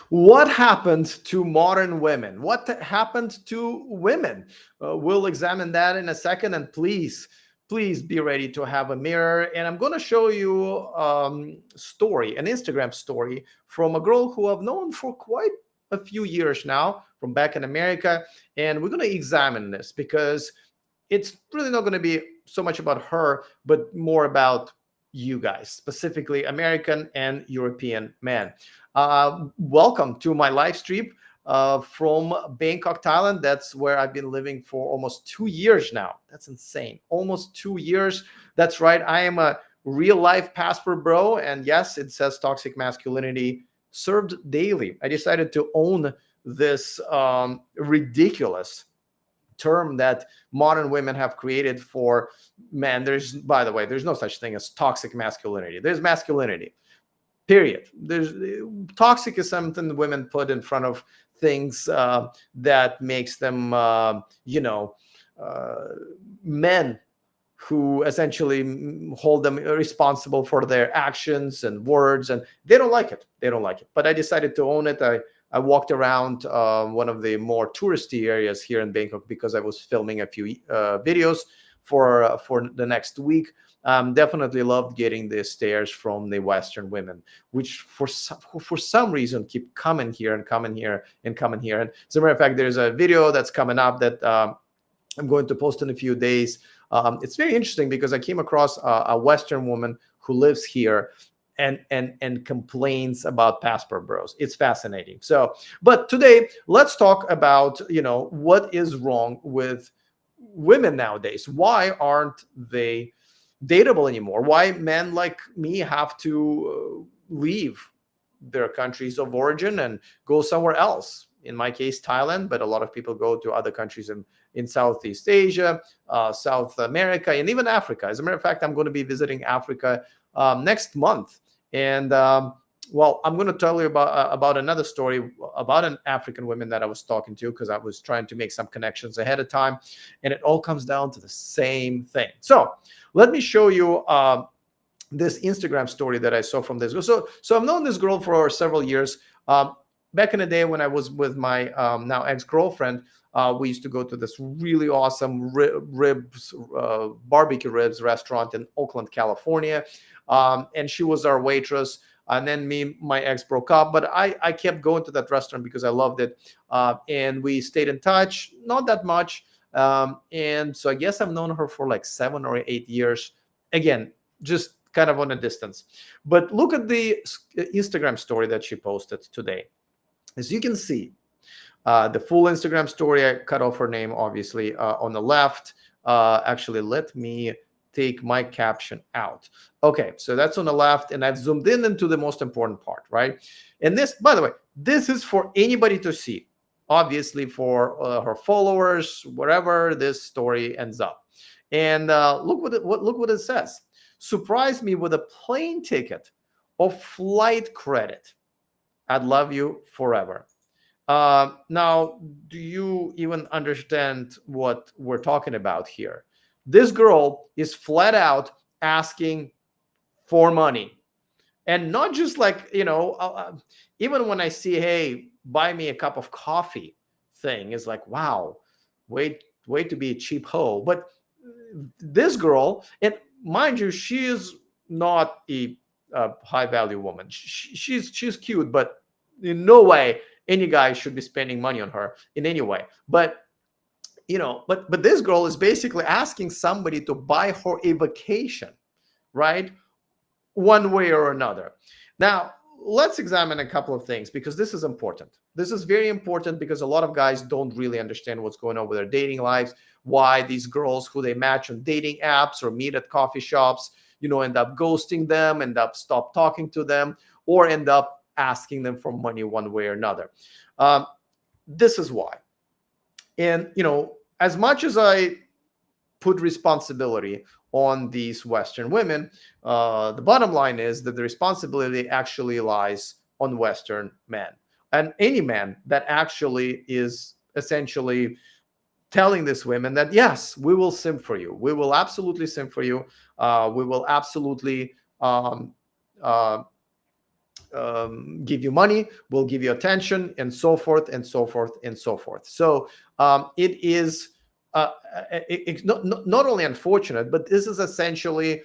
What happened to modern women? What happened to women? We'll examine that in a second. And please be ready to have a mirror. And I'm going to show you an Instagram story from a girl who I've known for quite a few years now from back in America. And we're going to examine this because it's really not going to be so much about her, but more about you guys, specifically American and European men. Welcome to my live stream from Bangkok, Thailand. That's where I've been living for almost 2 years now. That's insane. Almost 2 years. That's right. I am a real life passport bro. And yes, it says toxic masculinity served daily. I decided to own this ridiculous term that modern women have created for men. By the way, there's no such thing as toxic masculinity. There's masculinity, period. There's toxic is something women put in front of things that makes them, men who essentially hold them responsible for their actions and words, and they don't like it. They don't like it. But I decided to own it. I walked around one of the more touristy areas here in Bangkok because I was filming a few videos for the next week. Definitely loved getting the stares from the Western women, which for some reason keep coming here and coming here and coming here. And as a matter of fact, there's a video that's coming up that I'm going to post in a few days. It's very interesting because I came across a Western woman who lives here and complains about passport bros. It's fascinating. So, but today let's talk about, what is wrong with women nowadays. Why aren't they dateable anymore? Why men like me have to leave their countries of origin and go somewhere else? In my case, Thailand, but a lot of people go to other countries in Southeast Asia, South America, and even Africa. As a matter of fact, I'm going to be visiting Africa next month. And well, I'm going to tell you about another story about an African woman that I was talking to because I was trying to make some connections ahead of time. And it all comes down to the same thing. So let me show you this Instagram story that I saw from this girl. So I've known this girl for several years. Back in the day when I was with my now ex-girlfriend, we used to go to this really awesome barbecue ribs restaurant in Oakland, California. And she was our waitress. And then my ex broke up, but I kept going to that restaurant because I loved it. And we stayed in touch, not that much. And so I guess I've known her for like 7 or 8 years. Again, just kind of on a distance. But look at the Instagram story that she posted today. As you can see, the full Instagram story, I cut off her name, obviously, on the left. Actually, let me take my caption out. Okay, so that's on the left, and I've zoomed in into the most important part, right? And this, by the way, this is for anybody to see. Obviously, for her followers, wherever this story ends up. And look what it says. Surprise me with a plane ticket or flight credit. I'd love you forever. Now, do you even understand what we're talking about here? This girl is flat out asking for money. And not just like, even when I see, hey, buy me a cup of coffee thing is like, wow, way to be a cheap hoe. But this girl, and mind you, she is not a high value woman. She's cute, but in no way any guy should be spending money on her in any way. But but this girl is basically asking somebody to buy her a vacation, right? One way or another. Now, let's examine a couple of things because this is important. This is very important because a lot of guys don't really understand what's going on with their dating lives, why these girls who they match on dating apps or meet at coffee shops, end up ghosting them, end up stop talking to them, or end up asking them for money one way or another. This is why. And, as much as I put responsibility on these Western women, the bottom line is that the responsibility actually lies on Western men. And any man that actually is essentially telling these women that, yes, we will simp for you. We will absolutely simp for you. We will absolutely give you money, will give you attention, and so forth and so forth and so forth. So it is not only unfortunate, but this is essentially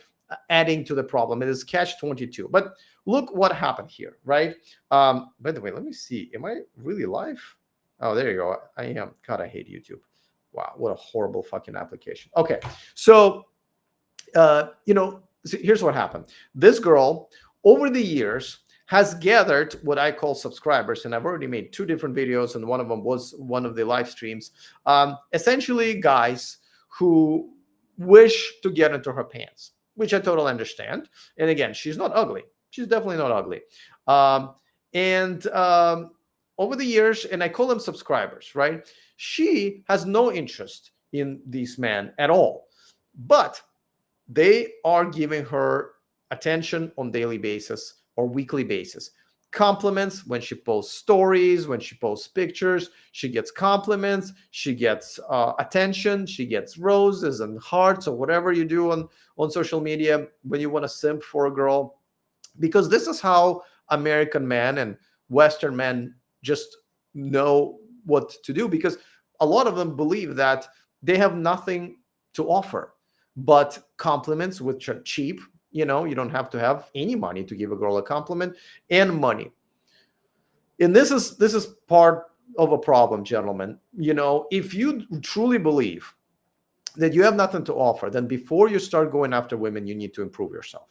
adding to the problem. It is catch 22. But look what happened here, right? By the way, let me see. Am I really live? Oh, there you go. I am. God, I hate YouTube. Wow, what a horrible fucking application. Okay, so here's what happened. This girl, over the years, has gathered what I call subscribers, and I've already made 2 different videos, and one of them was one of the live streams. Essentially, guys who wish to get into her pants, which I totally understand. And again, she's not ugly. She's definitely not ugly. And over the years, and I call them subscribers, right? She has no interest in these men at all, but they are giving her attention on daily basis or weekly basis. Compliments when she posts stories, when she posts pictures, she gets compliments, she gets attention, she gets roses and hearts or whatever you do on social media when you want to simp for a girl. Because this is how American men and Western men just know what to do, because a lot of them believe that they have nothing to offer but compliments, which are cheap. You don't have to have any money to give a girl a compliment, and money. And this is part of a problem, gentlemen. If you truly believe that you have nothing to offer, then before you start going after women, you need to improve yourself.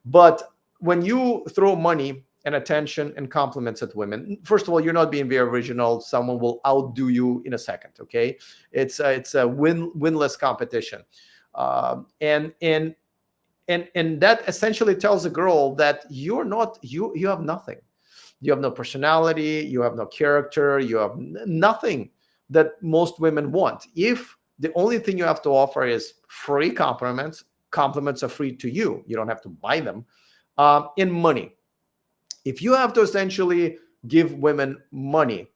But when you throw money and attention and compliments at women, first of all, you're not being very original. Someone will outdo you in a second. Okay, it's a winless competition, and that essentially tells a girl that you have nothing. You have no personality, you have no character, you have nothing that most women want. If the only thing you have to offer is free compliments are free to you. You don't have to buy them. In money. If you have to essentially give women money,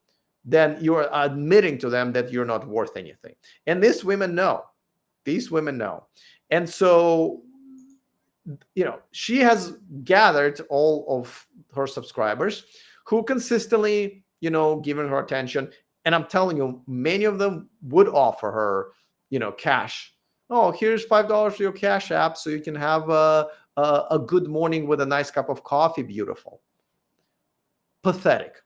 then you're admitting to them that you're not worth anything. And these women know. And so, she has gathered all of her subscribers who consistently, giving her attention. And I'm telling you, many of them would offer her, cash. Oh, here's $5 for your Cash App so you can have a good morning with a nice cup of coffee. Beautiful. Pathetic.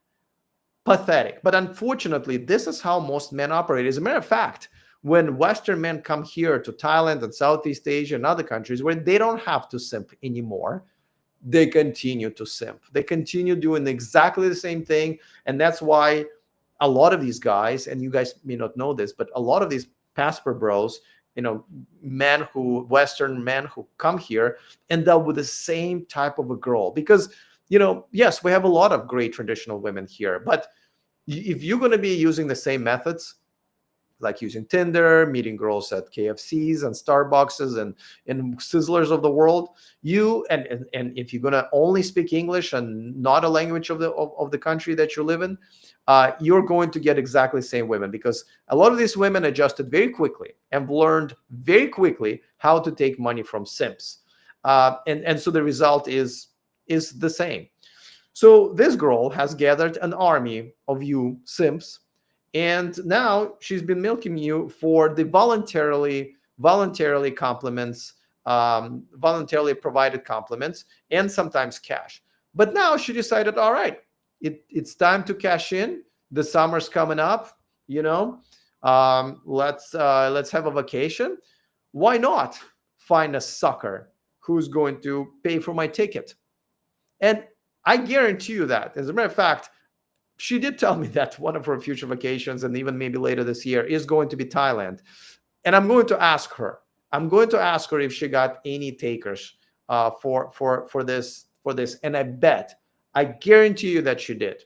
But unfortunately, this is how most men operate. As a matter of fact, when Western men come here to Thailand and Southeast Asia and other countries where they don't have to simp anymore, they continue to simp. They continue doing exactly the same thing. And that's why a lot of these guys, and you guys may not know this, but a lot of these passport bros, Western men who come here end up with the same type of a girl. Because, yes, we have a lot of great traditional women here, but if you're going to be using the same methods, like using Tinder, meeting girls at KFCs and Starbucks and Sizzlers of the world, and if you're going to only speak English and not a language of the country that you live in, you're going to get exactly the same women, because a lot of these women adjusted very quickly and learned very quickly how to take money from simps. And so the result is the same. So this girl has gathered an army of you simps, and now she's been milking you for the voluntarily compliments, voluntarily provided compliments, and sometimes cash. But now she decided, all right, it's time to cash in. The summer's coming up, let's have a vacation. Why not find a sucker who's going to pay for my ticket? And I guarantee you that, as a matter of fact, she did tell me that one of her future vacations, and even maybe later this year, is going to be Thailand. And I'm going to ask her. If she got any takers for this. And I guarantee you that she did.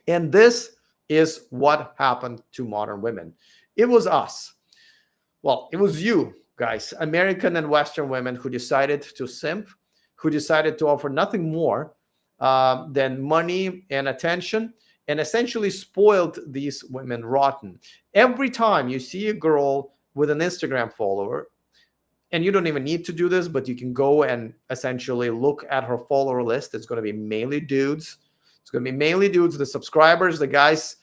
And this is what happened to modern women. It was us. Well, it was you guys, American and Western women, who decided to simp, who decided to offer nothing more than money and attention, and essentially spoiled these women rotten. Every time you see a girl with an Instagram follower, and you don't even need to do this, but you can go and essentially look at her follower list. It's going to be mainly dudes. It's going to be mainly dudes, the subscribers, the guys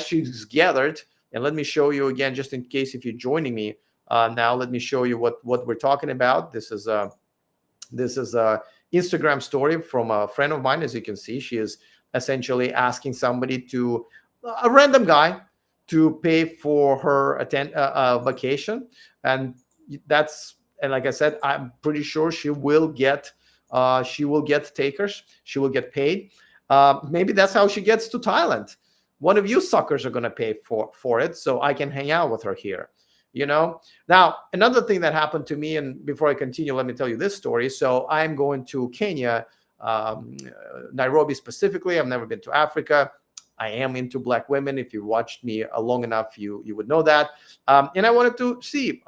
she's gathered. And let me show you again, just in case if you're joining me now, let me show you what we're talking about. This is a Instagram story from a friend of mine. As you can see, she is essentially asking somebody a random guy, to pay for her vacation, and like I said, I'm pretty sure she will get takers. She will get paid. Maybe that's how she gets to Thailand. One of you suckers are going to pay for it, so I can hang out with her here. Now, another thing that happened to me, and before I continue, let me tell you this story. So I'm going to Kenya, Nairobi specifically. I've never been to Africa. I am into Black women. If you watched me long enough, you would know that. And I wanted to see,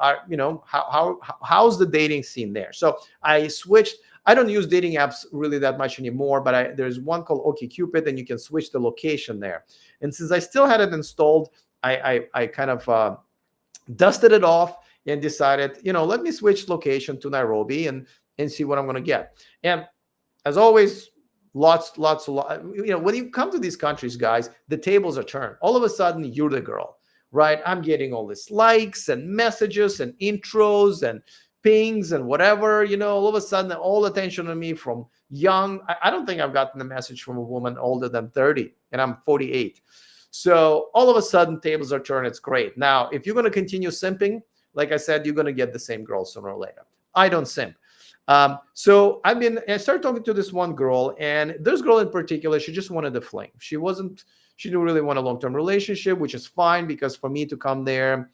how's the dating scene there. So I switched. I don't use dating apps really that much anymore, but there's one called OkCupid, and you can switch the location there. And since I still had it installed, I kind of dusted it off and decided, let me switch location to Nairobi and see what I'm going to get. And as always, lots. When you come to these countries, guys, the tables are turned. All of a sudden, you're the girl, right? I'm getting all these likes and messages and intros and pings and whatever, all of a sudden, all attention on me from young. I don't think I've gotten a message from a woman older than 30, and I'm 48. So all of a sudden, tables are turned. It's great. Now, if you're going to continue simping, like I said, you're going to get the same girl sooner or later. I don't simp. So I started talking to this one girl, and this girl in particular, she just wanted a fling. She didn't really want a long-term relationship, which is fine, because for me to come there,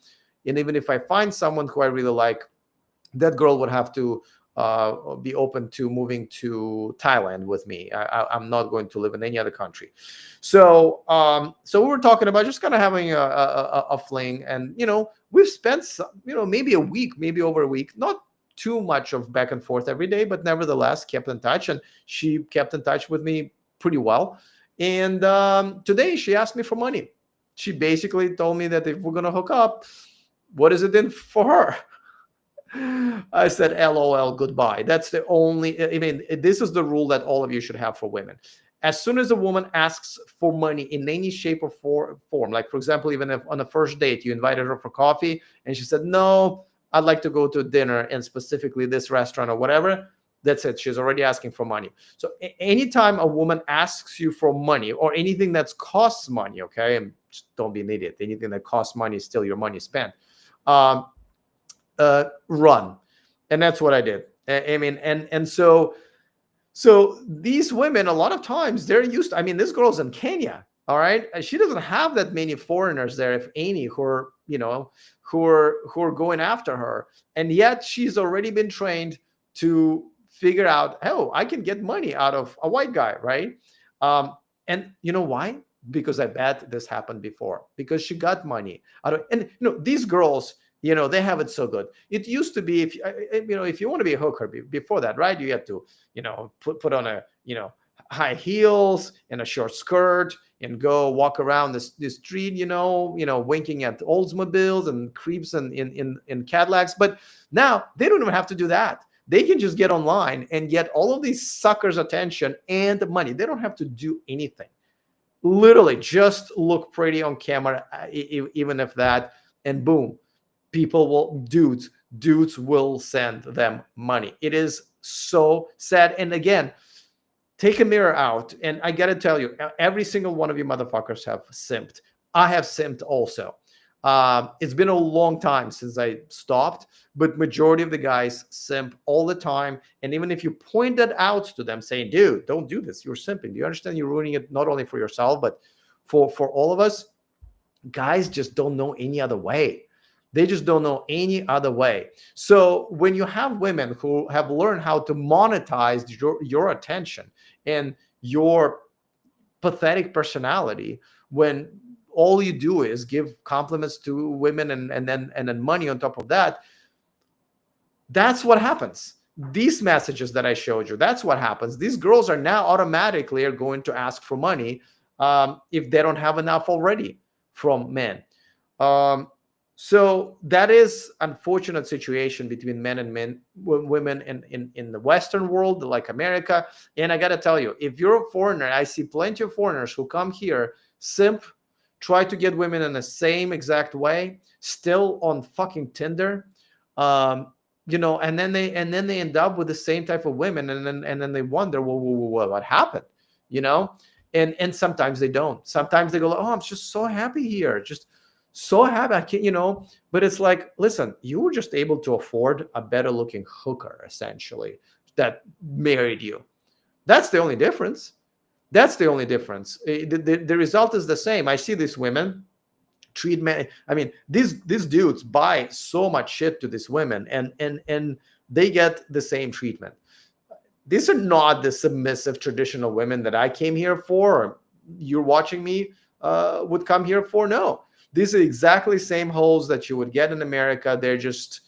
and even if I find someone who I really like, that girl would have to be open to moving to Thailand with me. I'm not going to live in any other country. So we were talking about just kind of having a fling, and we've spent maybe a week, maybe over a week, not too much of back and forth every day, but nevertheless kept in touch, and she kept in touch with me pretty well. And today she asked me for money. She basically told me that if we're gonna hook up, what is it in for her? I said, LOL, goodbye. That's the only, this is the rule that all of you should have for women. As soon as a woman asks for money in any shape or form, like for example, even if on the first date you invited her for coffee and she said, no, I'd like to go to dinner, and specifically this restaurant or whatever, that's it. She's already asking for money. So anytime a woman asks you for money or anything that costs money, okay, and just don't be an idiot. Anything that costs money is still your money spent. Run. And that's what I did. So these women, a lot of times they're used to, this girl's in Kenya. All right. She doesn't have that many foreigners there, if any, who are going after her. And yet she's already been trained to figure out, oh, I can get money out of a white guy. Right. And you know why? Because I bet this happened before, because she got money out of, and these girls, they have it so good. It used to be, if you want to be a hooker before that, right? You had to, put on a, high heels and a short skirt and go walk around the street, winking at Oldsmobiles and creeps in Cadillacs. But now they don't even have to do that. They can just get online and get all of these suckers' attention and money. They don't have to do anything. Literally just look pretty on camera, even if that, and boom, dudes will send them money. It is so sad. And again, take a mirror out, and I gotta tell you, every single one of you motherfuckers have simped. I have simped also. It's been a long time since I stopped, but majority of the guys simp all the time. And even if you point that out to them saying, dude, don't do this, you're simping. Do you understand you're ruining it not only for yourself, but for all of us? Guys just don't know any other way. They just don't know any other way. So when you have women who have learned how to monetize your attention and your pathetic personality, when all you do is give compliments to women and then money on top of that, that's what happens. These messages that I showed you, that's what happens. These girls are now automatically going to ask for money if they don't have enough already from men. So that is unfortunate situation between men and women in the Western world, like America. And I got to tell you, if you're a foreigner, I see plenty of foreigners who come here, simp, try to get women in the same exact way, still on fucking Tinder, um, and then they end up with the same type of women, and then they wonder, well, what happened, you know? And sometimes they don't. Sometimes they go, oh, I'm just so happy here, just so happy. I can't. But it's like, listen, you were just able to afford a better looking hooker, essentially, that married you. That's the only difference. That's the only difference. The result is the same. I see these women treat men. I mean, these dudes buy so much shit to these women, and they get the same treatment. These are not the submissive traditional women that I came here for, or you're watching me would come here for. No, these are exactly same holes that you would get in America. They're just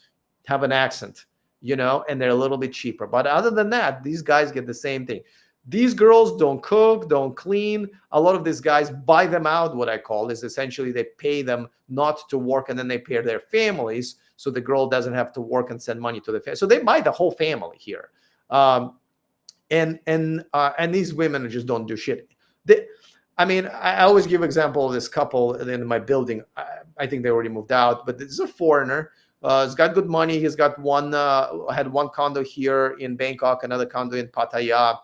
have an accent, and they're a little bit cheaper. But other than that, these guys get the same thing. These girls don't cook, don't clean. A lot of these guys buy them out. What I call is essentially they pay them not to work, and then they pay their families, so the girl doesn't have to work and send money to the family. So they buy the whole family here. And these women just don't do shit. I mean, I always give example of this couple in my building. I think they already moved out, but this is a foreigner. He's got good money. He's got had one condo here in Bangkok, another condo in Pattaya,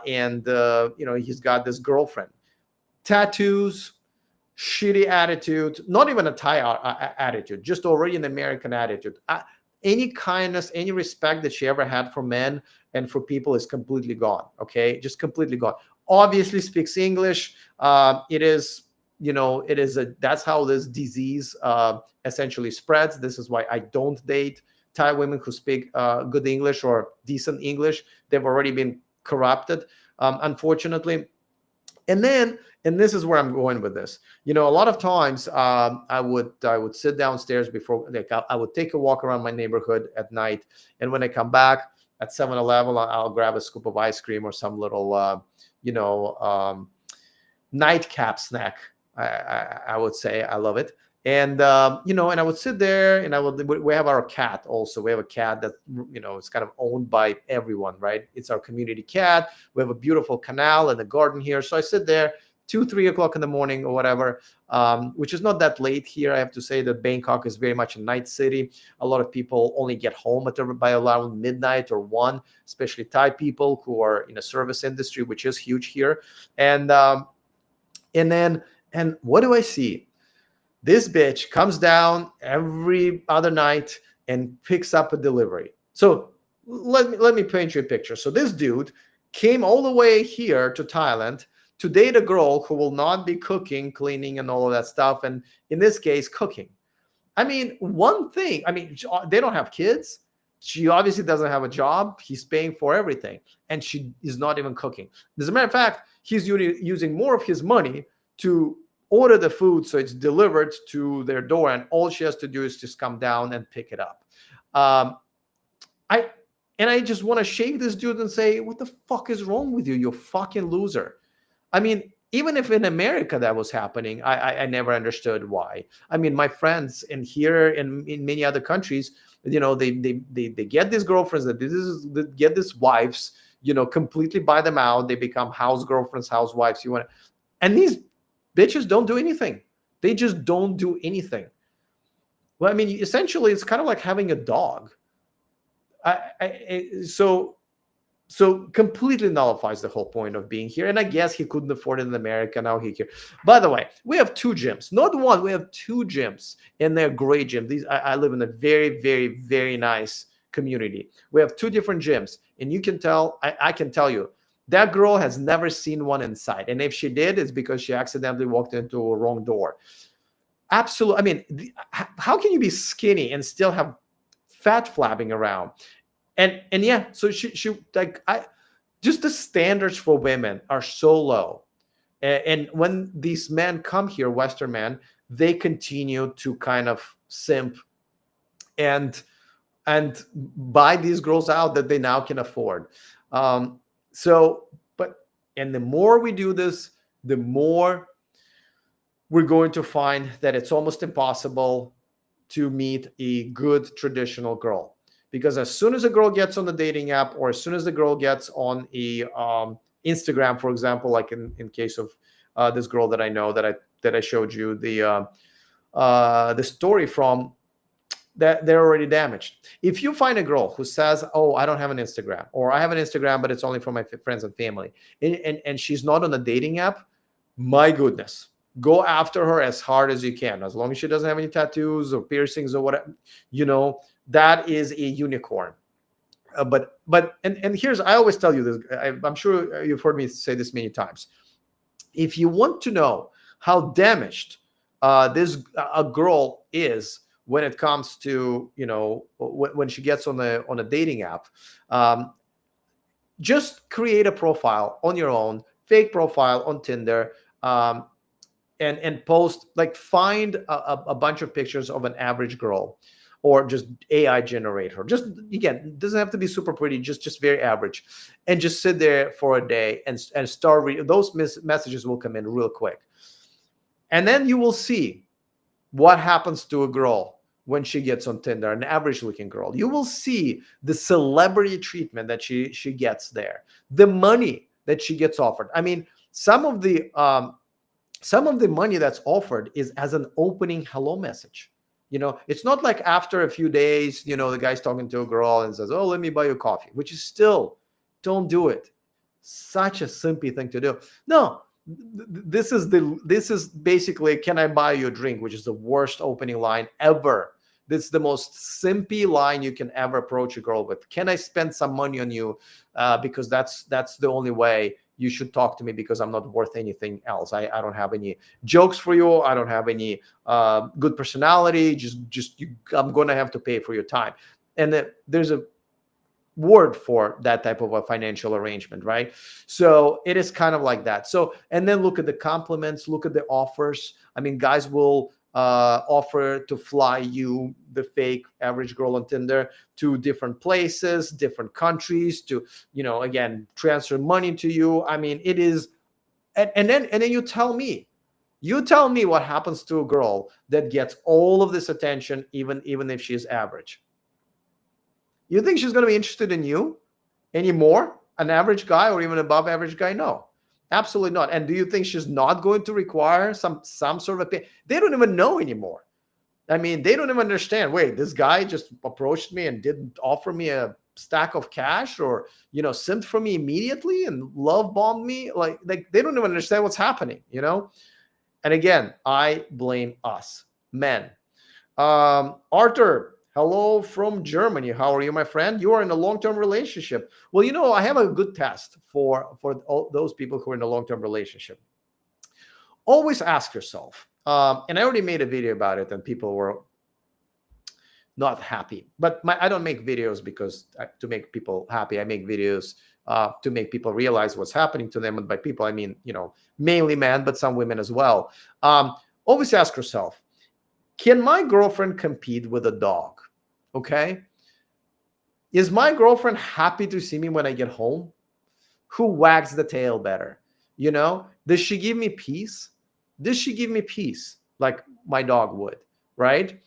and he's got this girlfriend. Tattoos, shitty attitude, not even a Thai attitude, just already an American attitude. Any kindness, any respect that she ever had for men and for people is completely gone. Okay, just completely gone. Obviously speaks English. That's how this disease essentially spreads. This is why I don't date Thai women who speak good English or decent English. They've already been corrupted, unfortunately. And this is where I'm going with this. A lot of times I would sit downstairs before, like, I would take a walk around my neighborhood at night, and when I come back at 7-Eleven, I'll grab a scoop of ice cream or some little nightcap snack. I would say I love it. And and I would sit there, and we have our cat also. We have a cat that it's kind of owned by everyone, right? It's our community cat. We have a beautiful canal and a garden here. So I sit there 2-3 o'clock in the morning or whatever, which is not that late here. I have to say that Bangkok is very much a night city. A lot of people only get home by around midnight or 1, especially Thai people who are in a service industry, which is huge here. And what do I see? This bitch comes down every other night and picks up a delivery. So let me paint you a picture. So this dude came all the way here to Thailand to date a girl who will not be cooking, cleaning, and all of that stuff. And in this case, cooking. I mean, they don't have kids. She obviously doesn't have a job. He's paying for everything, and she is not even cooking. As a matter of fact, he's using more of his money to order the food, so it's delivered to their door, and all she has to do is just come down and pick it up. I just want to shake this dude and say, what the fuck is wrong with you, you fucking loser? I mean, even if in America that was happening, I never understood why. I mean, my friends here and in many other countries, they get these girlfriends, they get these wives, completely buy them out. They become house girlfriends, housewives. And these bitches don't do anything. They just don't do anything. Well, I mean, essentially, it's kind of like having a dog. So completely nullifies the whole point of being here. And I guess he couldn't afford it in America. Now he's here. By the way, we have 2 gyms, not one. We have 2 gyms, and they're great gyms. I live in a very, very, very nice community. We have 2 different gyms, and you can tell. I can tell you, that girl has never seen one inside. And if she did, it's because she accidentally walked into a wrong door. Absolutely. I mean, how can you be skinny and still have fat flapping around? And yeah, so she just the standards for women are so low. And when these men come here, Western men, they continue to kind of simp and buy these girls out that they now can afford. And the more we do this, the more we're going to find that it's almost impossible to meet a good traditional girl. Because as soon as a girl gets on the dating app, or as soon as the girl gets on a Instagram, for example, like in case of this girl that I know, that I showed you the story from, that they're already damaged. If you find a girl who says, "Oh, I don't have an Instagram," or "I have an Instagram, but it's only for my friends and family," and she's not on a dating app, my goodness, go after her as hard as you can. As long as she doesn't have any tattoos or piercings or whatever, that is a unicorn. And here's, I always tell you this. I'm sure you've heard me say this many times. If you want to know how damaged this a girl is when it comes to when she gets on a dating app, just create a profile on your own, fake profile on Tinder, and post, like, find a bunch of pictures of an average girl, or just AI generate her. Just, again, it doesn't have to be super pretty, just very average, and just sit there for a day and start reading. Those messages will come in real quick, and then you will see what happens to a girl when she gets on Tinder, an average looking girl. You will see the celebrity treatment that she gets there, the money that she gets offered. I mean, some of the money that's offered is as an opening hello message. It's not like after a few days, the guy's talking to a girl and says, "Oh, let me buy you coffee," which is still, don't do it. Such a simpy thing to do. No, this is basically, "Can I buy you a drink?" which is the worst opening line ever. This is the most simpy line you can ever approach a girl with. "Can I spend some money on you? Because that's the only way you should talk to me, because I'm not worth anything else. I don't have any jokes for you. I don't have any good personality. I'm going to have to pay for your time." And there's a word for that type of a financial arrangement, right? So it is kind of like that. So, and then look at the compliments, look at the offers. I mean, guys will offer to fly you, the fake average girl on Tinder, to different places, different countries, to again, transfer money to you. I mean, it is, and then you tell me what happens to a girl that gets all of this attention, even if she is average. You think she's going to be interested in you anymore, an average guy, or even above average guy? No, absolutely not. And do you think she's not going to require some sort of they don't even know anymore. I mean, they don't even understand. Wait, this guy just approached me and didn't offer me a stack of cash, or simped for me immediately and love bombed me. Like they don't even understand what's happening. And again, I blame us men. Arthur, hello from Germany. How are you, my friend? You are in a long-term relationship. Well, I have a good test for all those people who are in a long-term relationship. Always ask yourself, and I already made a video about it, and people were not happy. But I don't make videos to make people happy. I make videos to make people realize what's happening to them. And by people, I mean, mainly men, but some women as well. Always ask yourself, can my girlfriend compete with a dog? Okay. Is my girlfriend happy to see me when I get home? Who wags the tail better? Does she give me peace? Does she give me peace like my dog would, right?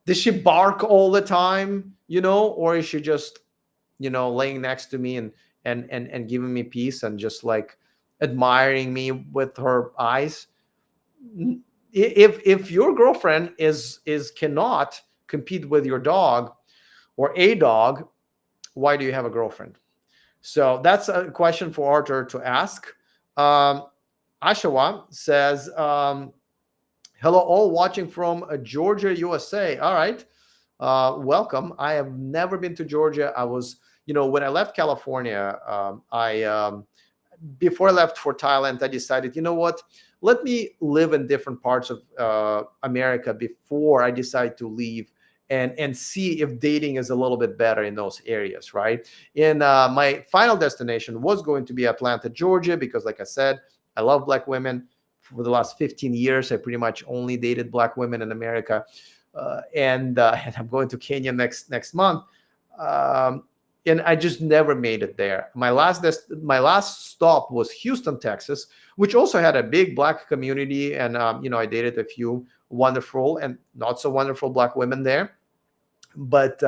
Does she bark all the time, or is she just, laying next to me and giving me peace and just like admiring me with her eyes? If your girlfriend cannot compete with your dog or a dog, why do you have a girlfriend? So that's a question for Arthur to ask. Ashawa says, hello, all watching from Georgia, USA. All right. Welcome. I have never been to Georgia. I was, when I left California, before I left for Thailand, I decided, you know what? Let me live in different parts of America before I decide to leave and see if dating is a little bit better in those areas, right? And my final destination was going to be Atlanta, Georgia, because like I said, I love Black women. For the last 15 years, I pretty much only dated Black women in America. And I'm going to Kenya next month. and I just never made it there. My last stop was Houston, Texas, which also had a big Black community, and I dated a few wonderful and not so wonderful Black women there. But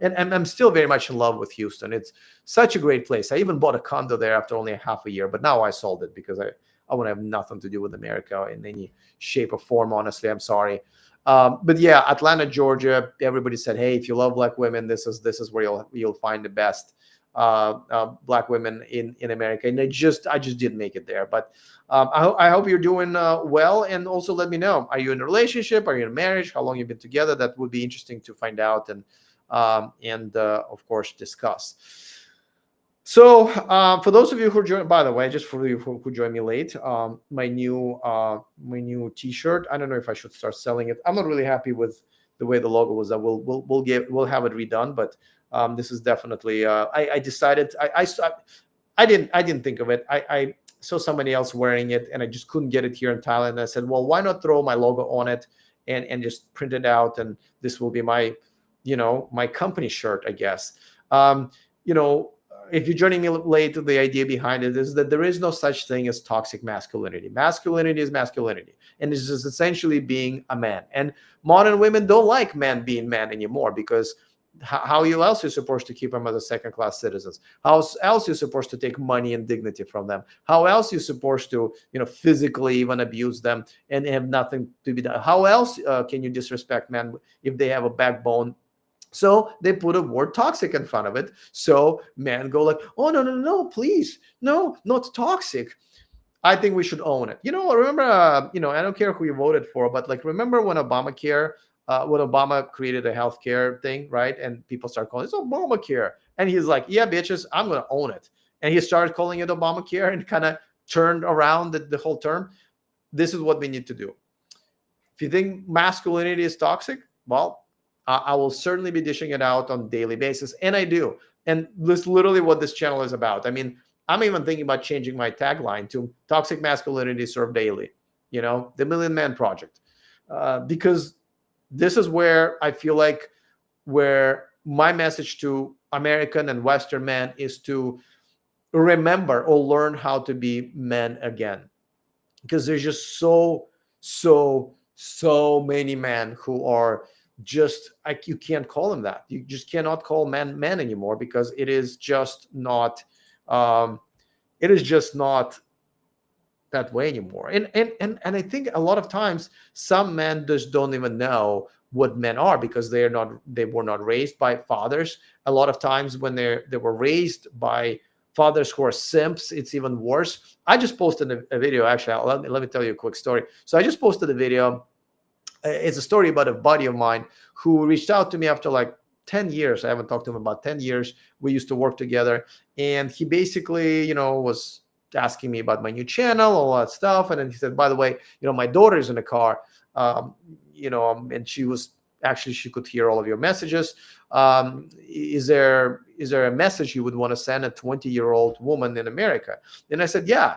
and I'm still very much in love with Houston. It's such a great place. I even bought a condo there after only a half a year, but now I sold it because I want to have nothing to do with America in any shape or form. Honestly, I'm sorry. But yeah, Atlanta, Georgia. Everybody said, "Hey, if you love Black women, this is where you'll find the best Black women in America." And I just didn't make it there. But I hope you're doing well. And also let me know: are you in a relationship? Are you in a marriage? How long you've been together? That would be interesting to find out and of course discuss. So for those of you who joined, by the way, just for you who joined me late, my new T-shirt. I don't know if I should start selling it. I'm not really happy with the way the logo was. That we'll have it redone, but this is definitely. I decided I didn't think of it. I saw somebody else wearing it, and I just couldn't get it here in Thailand. I said, well, why not throw my logo on it and just print it out, and this will be my my company shirt, I guess. You know if you're joining me late, the idea behind it is that there is no such thing as toxic masculinity. Masculinity is masculinity, and it's just essentially being a man. And modern women don't like men being men anymore, because how else are you supposed to keep them as a second-class citizens? How else are you supposed to take money and dignity from them? How else are you supposed to, physically even abuse them and have nothing to be done? How else can you disrespect men if they have a backbone? So they put a word toxic in front of it. So men go like, oh, no, no, no, please. No, not toxic. I think we should own it. Remember, I don't care who you voted for, but remember when Obama created a healthcare thing, right? And people start calling it Obamacare. And he's like, yeah, bitches, I'm going to own it. And he started calling it Obamacare and kind of turned around the whole term. This is what we need to do. If you think masculinity is toxic, well, I will certainly be dishing it out on a daily basis. And I do. And this is literally what this channel is about. I mean, I'm even thinking about changing my tagline to toxic masculinity served daily, the Million Man Project. Because this is where I feel like where my message to American and Western men is to remember or learn how to be men again. Because there's just so many men who are just like, you can't call them that. You just cannot call men anymore, because it is just not that way anymore. And I think a lot of times some men just don't even know what men are, because they were not raised by fathers. A lot of times when they were raised by fathers who are simps, it's even worse. I just posted a video. Actually, let me tell you a quick story. So I just posted a video. It's a story about a buddy of mine who reached out to me after 10 years. I haven't talked to him about 10 years. We used to work together. And he basically, was asking me about my new channel, all that stuff. And then he said, by the way, my daughter's in the car, and she could hear all of your messages. Is there a message you would want to send a 20-year-old woman in America? And I said, yeah,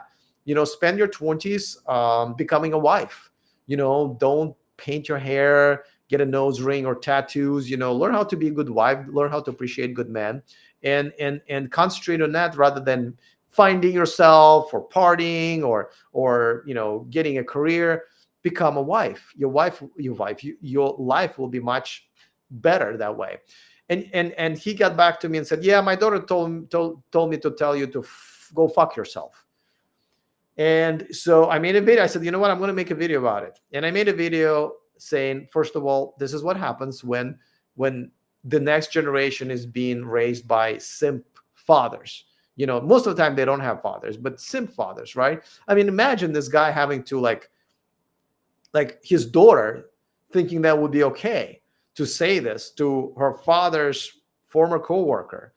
spend your 20s becoming a wife. Don't paint your hair, get a nose ring or tattoos, learn how to be a good wife, learn how to appreciate good men, and concentrate on that rather than finding yourself or partying or getting a career. Become a wife. Your life will be much better that way. And he got back to me and said, yeah, my daughter told me to tell you to go fuck yourself. And so I made a video. I said, you know what? I'm going to make a video about it. And I made a video saying, first of all, this is what happens when the next generation is being raised by simp fathers. Most of the time they don't have fathers, but simp fathers, right? I mean, imagine this guy having to like his daughter thinking that would be okay to say this to her father's former coworker,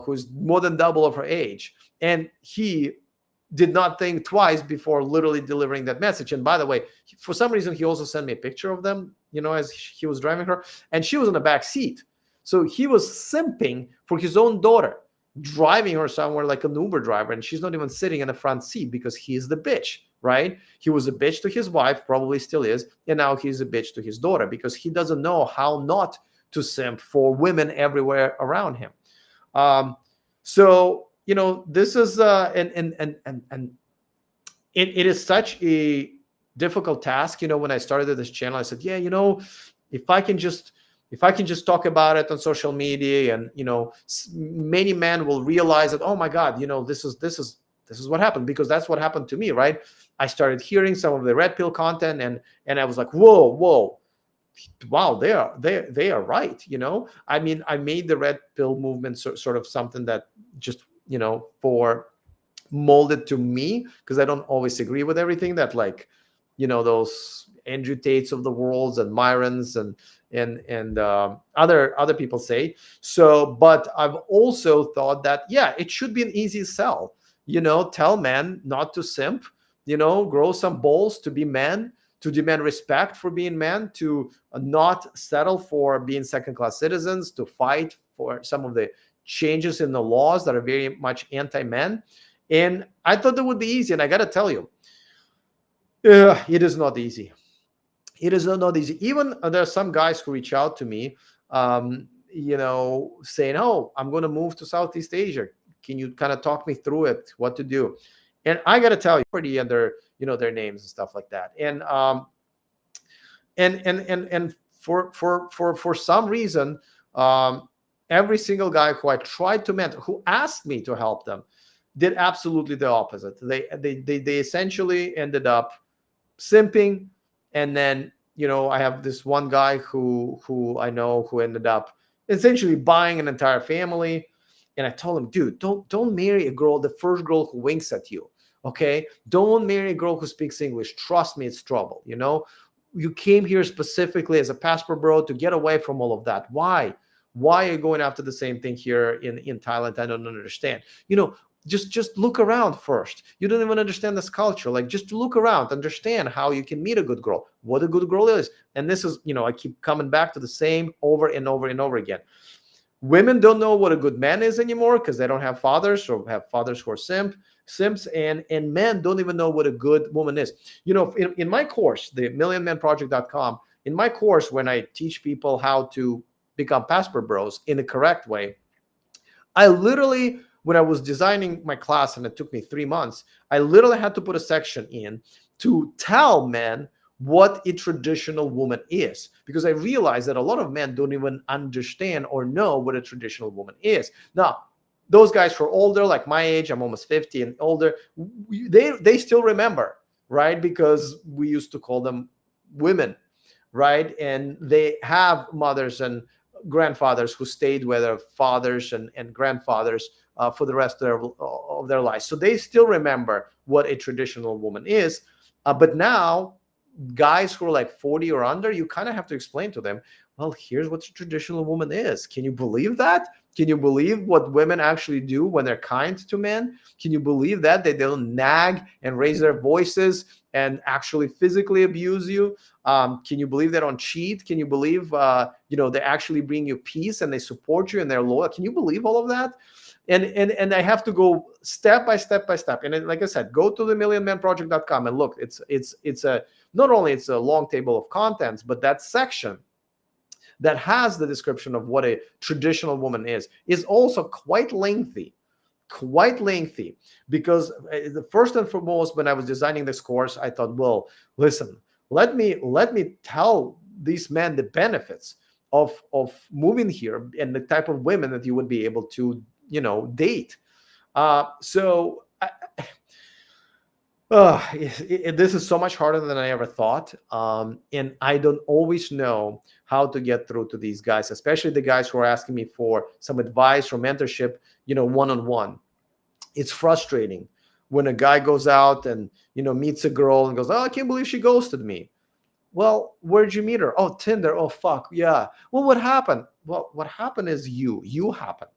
who's more than double of her age. And he did not think twice before literally delivering that message. And by the way, for some reason, he also sent me a picture of them, as he was driving her, and she was in the back seat. So he was simping for his own daughter, driving her somewhere like an Uber driver, and she's not even sitting in the front seat because he's the bitch, right? He was a bitch to his wife, probably still is, and now he's a bitch to his daughter because he doesn't know how not to simp for women everywhere around him. So this is and it is such a difficult task. When I started this channel, I said, yeah, if I can just talk about it on social media, and many men will realize that, oh my God, this is what happened, because that's what happened to me, right? I started hearing some of the red pill content, and I was like, whoa, wow, they are right. I mean, I made the red pill movement sort of something that just for molded to me, because I don't always agree with everything that, like, those Andrew Tates of the worlds and Myrons and other people say. So, but I've also thought that, yeah, it should be an easy sell. Tell men not to simp. Grow some balls to be men, to demand respect for being men, to not settle for being second-class citizens, to fight for some of the changes in the laws that are very much anti-men. And I thought that would be easy. And I got to tell you, it is not easy. It is not easy. Even there are some guys who reach out to me, saying, oh, I'm going to move to Southeast Asia. Can you kind of talk me through it, what to do? And I got to tell you, pretty under, their names and stuff like that. And for some reason, every single guy who I tried to mentor, who asked me to help them, did absolutely the opposite. They essentially ended up simping. And then I have this one guy who I know, who ended up essentially buying an entire family. And I told him, dude, don't marry a girl, the first girl who winks at you. Okay, don't marry a girl who speaks English. Trust me, it's trouble. You came here specifically as a passport bro to get away from all of that. Why are you going after the same thing here in Thailand? I don't understand. Just look around first. You don't even understand this culture. Like, just look around, understand how you can meet a good girl, what a good girl is. And this is, I keep coming back to the same over and over and over again. Women don't know what a good man is anymore because they don't have fathers, or have fathers who are simps, and men don't even know what a good woman is. In my course, the millionmanproject.com, in my course, when I teach people how to become passport bros in the correct way, I literally, when I was designing my class, and it took me 3 months, I literally had to put a section in to tell men what a traditional woman is, because I realized that a lot of men don't even understand or know what a traditional woman is. Now, those guys who are older, like my age, I'm almost 50 and older, they still remember, right? Because we used to call them women, right? And they have mothers and grandfathers who stayed with their fathers and grandfathers for the rest of their lives. So they still remember what a traditional woman is. But now, guys who are like 40 or under, you kind of have to explain to them, well, here's what a traditional woman is. Can you believe that? Can you believe what women actually do when they're kind to men? Can you believe that they don't nag and raise their voices and actually physically abuse you? Can you believe they don't cheat? Can you believe they actually bring you peace and they support you and they're loyal? Can you believe all of that? And I have to go step by step by step. And like I said, go to the millionmanproject.com and look. It's a not only it's a long table of contents, but that section that has the description of what a traditional woman is also quite lengthy, because the first and foremost, when I was designing this course, I thought, well, listen, let me tell these men the benefits of moving here and the type of women that you would be able to date. This is so much harder than I ever thought. And I don't always know how to get through to these guys, especially the guys who are asking me for some advice or mentorship, one-on-one. It's frustrating when a guy goes out and, meets a girl and goes, oh, I can't believe she ghosted me. Well, where'd you meet her? Oh, Tinder. Oh, fuck. Yeah. Well, what happened? Well, what happened is you happened.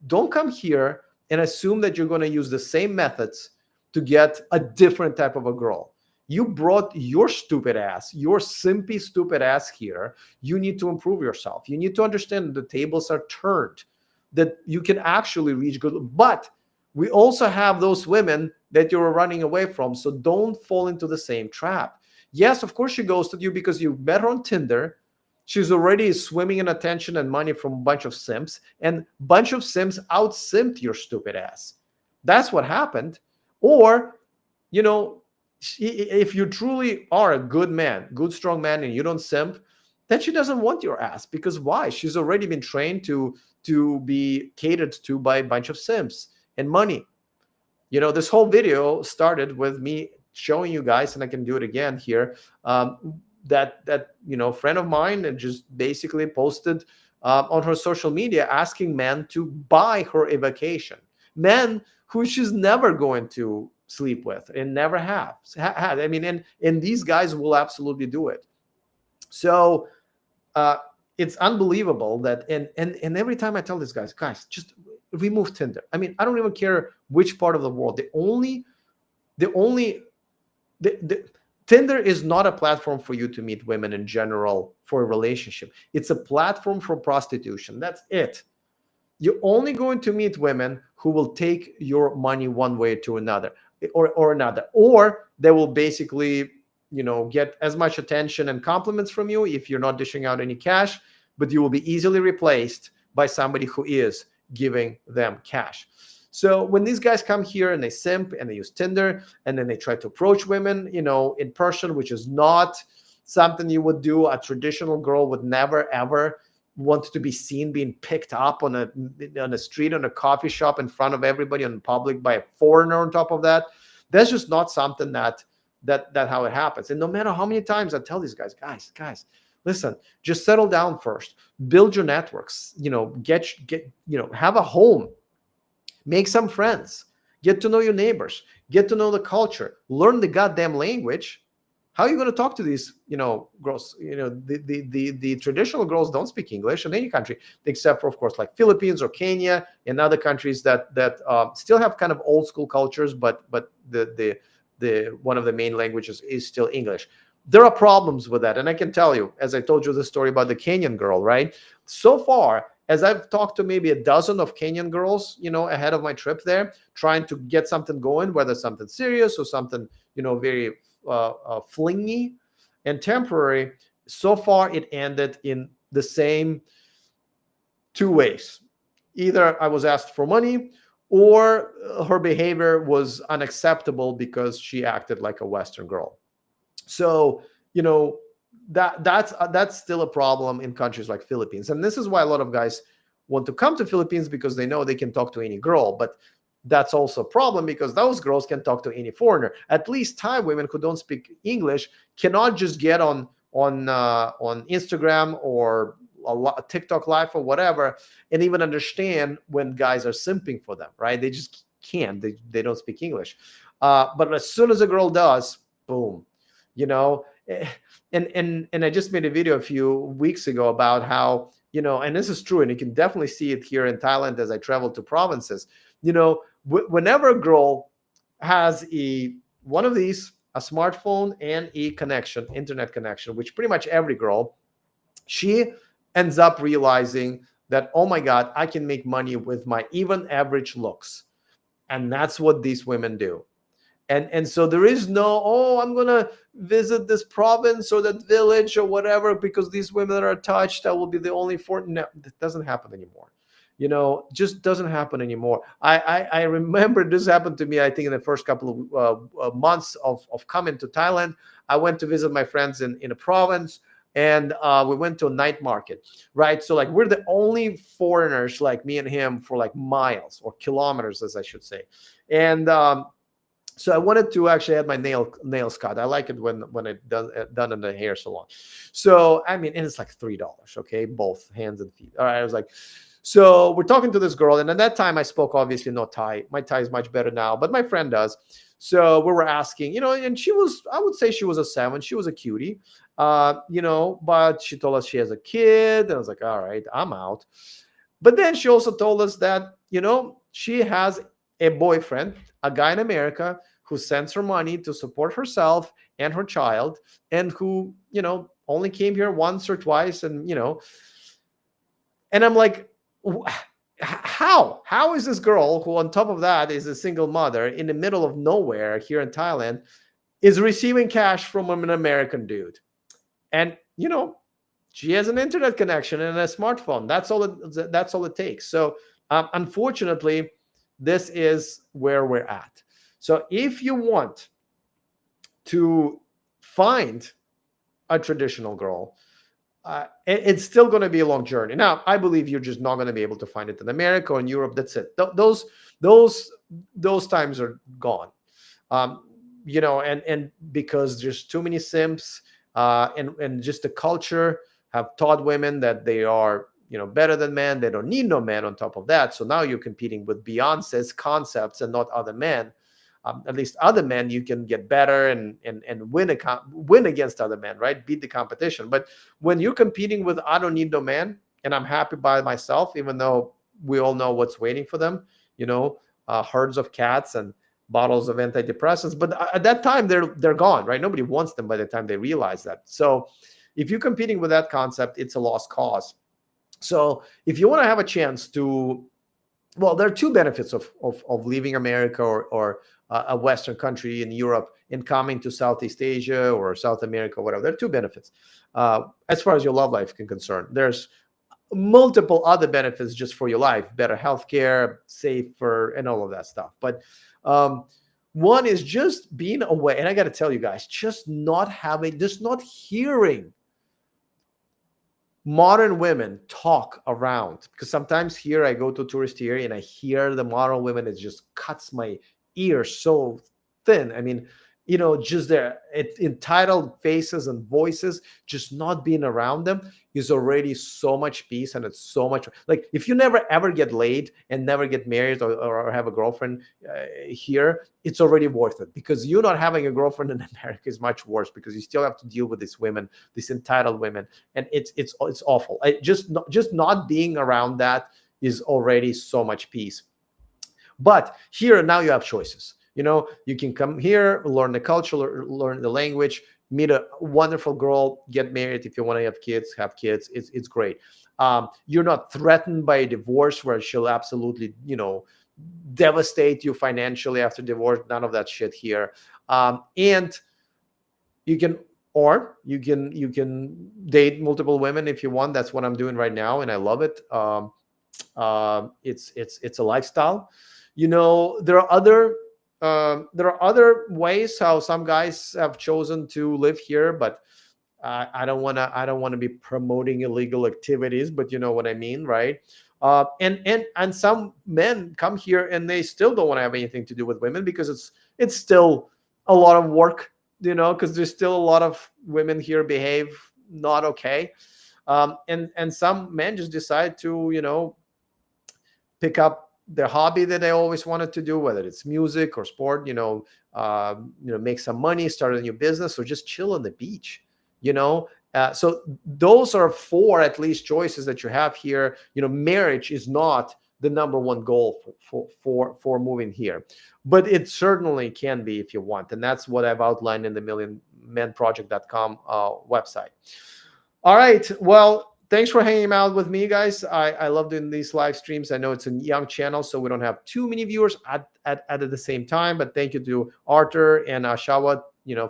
Don't come here and assume that you're going to use the same methods to get a different type of a girl. You brought your stupid ass, your simpy stupid ass here. You need to improve yourself. You need to understand that the tables are turned, that you can actually reach good. But we also have those women that you're running away from. So don't fall into the same trap. Yes, of course she ghosted you because you met her on Tinder. She's already swimming in attention and money from a bunch of simps, and bunch of simps out-simped your stupid ass. That's what happened. Or, you know, if you truly are a good man, good strong man, and you don't simp, then she doesn't want your ass. Because why? She's already been trained to be catered to by a bunch of simps and money. This whole video started with me showing you guys, and I can do it again here, that friend of mine, and just basically posted on her social media asking men to buy her a vacation. Men who she's never going to sleep with and never had. I mean, and these guys will absolutely do it. So it's unbelievable that, and every time I tell these guys, just remove Tinder. I mean, I don't even care which part of the world. The Tinder is not a platform for you to meet women in general for a relationship. It's a platform for prostitution. That's it. You're only going to meet women who will take your money one way to another, or another, or they will basically, get as much attention and compliments from you if you're not dishing out any cash, but you will be easily replaced by somebody who is giving them cash. So when these guys come here and they simp and they use Tinder, and then they try to approach women, in person, which is not something you would do. A traditional girl would never, ever want to be seen being picked up on a street, on a coffee shop, in front of everybody in public by a foreigner on top of that. That's just not something that how it happens. And no matter how many times I tell these guys, listen, just settle down first, build your networks, get have a home, make some friends, get to know your neighbors, get to know the culture, learn the goddamn language. How are you going to talk to these, girls? The traditional girls don't speak English in any country, except for, of course, like Philippines or Kenya and other countries that still have kind of old school cultures, but the one of the main languages is still English. There are problems with that, and I can tell you, as I told you the story about the Kenyan girl, right? So far, as I've talked to maybe a dozen of Kenyan girls, ahead of my trip there, trying to get something going, whether something serious or something, very flingy and temporary, so far it ended in the same two ways. Either I was asked for money, or her behavior was unacceptable because she acted like a Western girl. So, that's still a problem in countries like Philippines. And this is why a lot of guys want to come to Philippines, because they know they can talk to any girl. But that's also a problem, because those girls can talk to any foreigner. At least Thai women who don't speak English cannot just get on Instagram or a TikTok live or whatever and even understand when guys are simping for them, right? They just can't. They don't speak English. But as soon as a girl does, boom, and I just made a video a few weeks ago about how, and this is true, and you can definitely see it here in Thailand as I travel to provinces. Whenever a girl has one of these, a smartphone and a connection, internet connection, which pretty much every girl, she ends up realizing that, oh my God, I can make money with my even average looks. And that's what these women do. And so there is no, oh, I'm going to visit this province or that village or whatever because these women are touched. I will be the only foreigner. No, that doesn't happen anymore. Just doesn't happen anymore. I remember this happened to me, I think, in the first couple of months of coming to Thailand. I went to visit my friends in a province, and we went to a night market, right? So like we're the only foreigners, like me and him, for like miles or kilometers, as I should say. And so I wanted to actually have my nails cut. I like it when it's done in the hair salon. So I mean, and it's like $3, okay, both hands and feet. All right, I was like, so we're talking to this girl, and at that time I spoke obviously no Thai. My Thai is much better now, but my friend does. So we were asking, and she was, I would say she was a 7. She was a cutie, but she told us she has a kid, and I was like, all right, I'm out. But then she also told us that, she has a boyfriend, a guy in America who sends her money to support herself and her child, and who, only came here once or twice. And, and I'm like, how is this girl, who on top of that is a single mother in the middle of nowhere here in Thailand, is receiving cash from an American dude? And, She has an internet connection and a smartphone. That's all it takes. So unfortunately, this is where we're at. So if you want to find a traditional girl, it's still going to be a long journey. Now, I believe you're just not going to be able to find it in America or in Europe. That's it. Those those times are gone. And because there's too many simps, and just the culture have taught women that they are better than men. They don't need no man on top of that. So now you're competing with Beyonce's concepts and not other men. At least other men, you can get better and win against other men, right? Beat the competition. But when you're competing with I don't need no man and I'm happy by myself, even though we all know what's waiting for them, herds of cats and bottles of antidepressants. But at that time, they're gone, right? Nobody wants them by the time they realize that. So if you're competing with that concept, it's a lost cause. So if you want to have a chance to, well, there are two benefits of leaving America or a Western country in Europe and coming to Southeast Asia or South America, whatever. There are two benefits as far as your love life is concerned. There's multiple other benefits just for your life: better healthcare, safer, and all of that stuff. But one is just being away. And I got to tell you guys, just not hearing modern women talk around, because sometimes here I go to a tourist area and I hear the modern women, it just cuts my ear so thin. I mean, just their entitled faces and voices, just not being around them is already so much peace. And it's so much like, if you never ever get laid and never get married or have a girlfriend here, it's already worth it, because you not having a girlfriend in America is much worse, because you still have to deal with these women, these entitled women, and it's awful. Just not being around that is already so much peace. But here now you have choices. You can come here, learn the culture, learn the language, meet a wonderful girl, get married. If you want to have kids, It's great. You're not threatened by a divorce where she'll absolutely, devastate you financially after divorce. None of that shit here. And you can date multiple women if you want. That's what I'm doing right now, and I love it. It's a lifestyle. There are other ways how some guys have chosen to live here, but I don't want to be promoting illegal activities, but you know what I mean, right? And some men come here and they still don't want to have anything to do with women, because it's still a lot of work, because there's still a lot of women here behave not okay. And some men just decide to, pick up their hobby that they always wanted to do, whether it's music or sport, make some money, start a new business, or just chill on the beach, so those are 4 at least choices that you have here. Marriage is not the number one goal for moving here, but it certainly can be if you want. And that's what I've outlined in the millionmenproject.com website. All right. Well, thanks for hanging out with me, guys. I love doing these live streams. I know it's a young channel, so we don't have too many viewers at the same time. But thank you to Arthur and Shawat,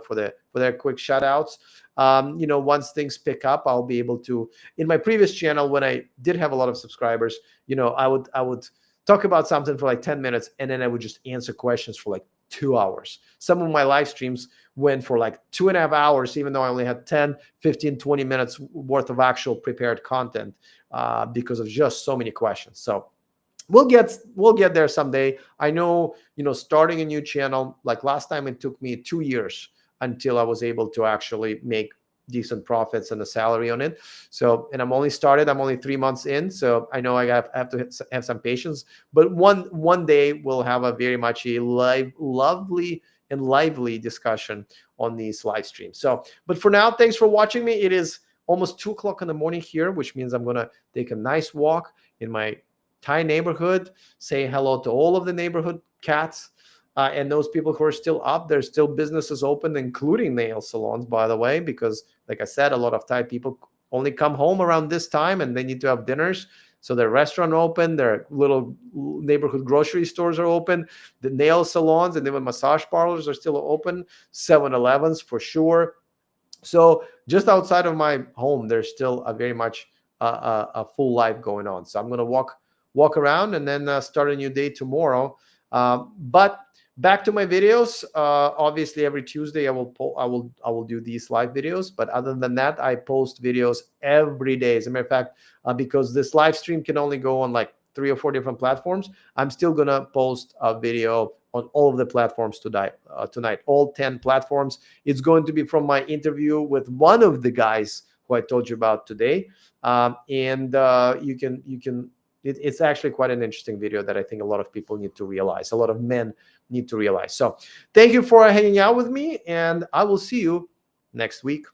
for their quick shout outs. Once things pick up, I'll be able to. In my previous channel, when I did have a lot of subscribers, I would talk about something for like 10 minutes, and then I would just answer questions for like 2 hours. Some of my live streams went for like 2.5 hours, even though I only had 10, 15, 20 minutes worth of actual prepared content, because of just so many questions. So we'll get there someday. I know, starting a new channel, like last time, it took me 2 years until I was able to actually make decent profits and a salary on it. So, and I'm only 3 months in. So I know I have to have some patience, but one day we'll have a very much a lovely and lively discussion on these live streams. So, but for now, thanks for watching me. It is almost 2 o'clock in the morning here, which means I'm going to take a nice walk in my Thai neighborhood, say hello to all of the neighborhood cats. And those people who are still up, there's still businesses open, including nail salons, by the way, because like I said, a lot of Thai people only come home around this time and they need to have dinners. So their restaurant open, their little neighborhood grocery stores are open, the nail salons and even massage parlors are still open, 7-Elevens for sure. So just outside of my home, there's still a very much a full life going on. So I'm gonna walk around and then start a new day tomorrow. But back to my videos. Obviously, every Tuesday I will do these live videos. But other than that, I post videos every day. As a matter of fact, because this live stream can only go on like 3 or 4 different platforms, I'm still gonna post a video on all of the platforms tonight, all 10 platforms. It's going to be from my interview with one of the guys who I told you about today, and it's actually quite an interesting video that I think a lot of people need to realize. A lot of men need to realize. So thank you for hanging out with me, and I will see you next week.